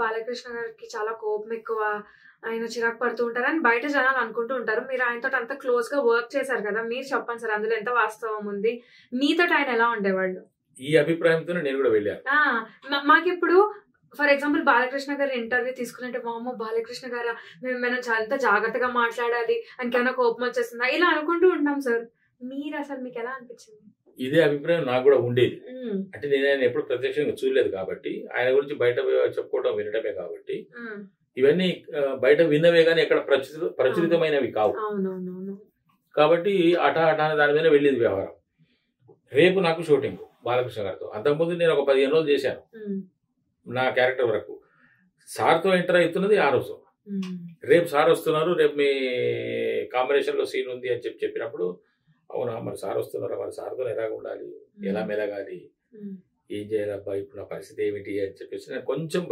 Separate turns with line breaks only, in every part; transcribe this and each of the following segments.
బాలకృష్ణ గారికి చాలా కోపం ఎక్కువ. ఆయన చిరాకు పడుతూ ఉంటారని బయట జనాలు అనుకుంటూ ఉంటారు. మీరు ఆయనతోటి అంత క్లోజ్‌గా వర్క్ చేశారు కదా! మీరు చెప్పండి సార్ అందులో ఎంత వాస్తవం ఉంది? మీతోటి ఆయన ఎలా ఉండేవాళ్ళు?
ఈ అభిప్రాయంతోనే నేను కూడా వెళ్ళాను.
ఆ! మాకిప్పుడు ఫర్ ఎగ్జాంపుల్ బాలకృష్ణ గారి ఇంటర్వ్యూ తీసుకున్నట్టే వామ్మో! బాలకృష్ణ గారా మనం చాలా జాగ్రత్తగా మాట్లాడాలి. ఆయనకేమైనా కోపం వచ్చేస్తుందా? ఇలా అనుకుంటూ ఉంటాం సార్. మీరసలు మీకెలా అనిపించింది?
ఇదే అభిప్రాయం నాకు కూడా ఉండేది. అంటే నేను ఆయన ఎప్పుడు ప్రత్యక్షంగా చూడలేదు కాబట్టి, ఆయన గురించి బయట చెప్పుకోవడం వినడమే కాబట్టి, ఇవన్నీ బయట విన్నవే గానీ ఎక్కడ ప్రచురితమైనవి కావు. కాబట్టి అటా దాని మీద వెళ్ళేది వ్యవహారం. రేపు నాకు షూటింగ్ బాలకృష్ణ గారితో. అంతకుముందు నేను ఒక 15 రోజులు చేశాను నా క్యారెక్టర్ వరకు. సార్తో ఎంటర్ అవుతున్నది ఆ రోజు. రేపు సార్ వస్తున్నారు, రేపు మీ కాంబినేషన్లో సీన్ ఉంది అని చెప్పినప్పుడు, అవునా మరి సార్ వస్తున్నారా, మరి సార్తో ఎలాగ ఉండాలి, ఎలా మెలగాలి, ఏం చేయాలబ్బా, ఇప్పుడు నా పరిస్థితి ఏమిటి అని చెప్పేసి నేను కొంచెం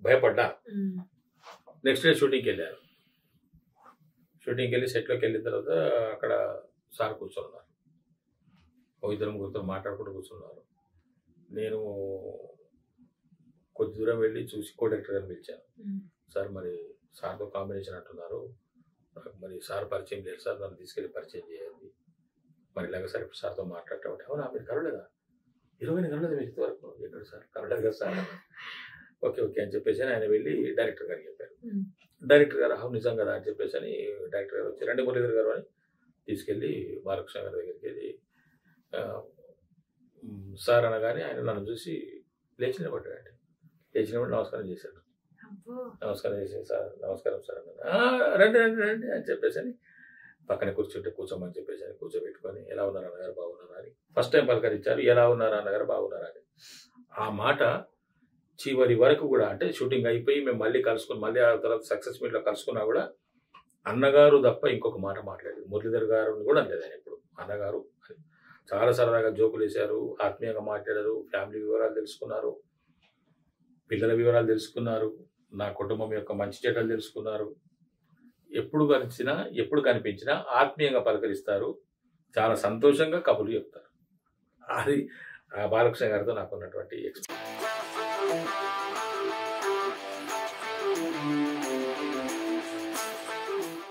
భయపడ్డా. నెక్స్ట్ డే షూటింగ్కి వెళ్ళాను. షూటింగ్కి వెళ్ళి సెట్లోకి వెళ్ళిన తర్వాత అక్కడ సార్ కూర్చున్నారు. ఓ ఇద్దరు ముగ్గురితో మాట్లాడుకుంటూ కూర్చున్నారు. నేను కొద్ది దూరం వెళ్ళి చూసి కో డైరెక్టర్ గారిని పిలిచాను. సార్ మరి సార్తో కాంబినేషన్ అంటున్నారు, మరి సార్ పరిచయం లేదు సార్, నన్ను తీసుకెళ్ళి పరిచయం చేయాలి, మరి ఇలాగ సార్ ఇప్పుడు సార్తో మాట్లాడటం. అవునా మీరు కలవలేదా? 20 కలవలేదు మీకు ఇంతవరకు? ఎక్కడ సార్ కలవలేదు కదా సార్. ఓకే ఓకే అని చెప్పేసి ఆయన వెళ్ళి డైరెక్టర్ గారికి చెప్పారు. డైరెక్టర్ గారు అవును నిజం కదా అని చెప్పేసి అని డైరెక్టర్ గారు వచ్చి రండి మురళీధర్ గారు అని తీసుకెళ్ళి బాలకృష్ణ గారి దగ్గరికి వెళ్ళి సార్ అనగానే ఆయన నన్ను చూసి లేచి నిలబడ్డాడు. లేచి నిలబడి నమస్కారం చేశాడు. నమస్కారం చేసి సార్ నమస్కారం సార్ అన్నాను. రండి రండి రండి అని చెప్పేసి అని పక్కన కూర్చోమని చెప్పేసి అని కూర్చోబెట్టుకొని ఎలా ఉన్నారు అన్నగారు బాగున్నారా అని ఫస్ట్ టైం పలకరించారు. ఎలా ఉన్నారు అన్నగారు బాగున్నారా అని. ఆ మాట చివరి వరకు కూడా, అంటే షూటింగ్ అయిపోయి మేము మళ్ళీ కలుసుకుని మళ్ళీ ఆ తర్వాత సక్సెస్ మీట్లో కలుసుకున్నా కూడా అన్నగారు తప్ప ఇంకొక మాట మాట్లాడలేదు. మురళీధర్ గారు కూడా అనలేదు ఆయన ఎప్పుడు అన్నగారు అని. చాలా సరదాగా జోకులు వేశారు, ఆత్మీయంగా మాట్లాడారు, ఫ్యామిలీ వివరాలు తెలుసుకున్నారు, పిల్లల వివరాలు తెలుసుకున్నారు, నా కుటుంబం యొక్క మంచి చెడ్డలు తెలుసుకున్నారు. ఎప్పుడు కలిసినా ఎప్పుడు కనిపించినా ఆత్మీయంగా పలకరిస్తారు, చాలా సంతోషంగా కబుర్లు చెప్తారు. అది బాలకృష్ణ గారితో నాకు ఉన్నటువంటి ఎక్స్పీరియన్స్.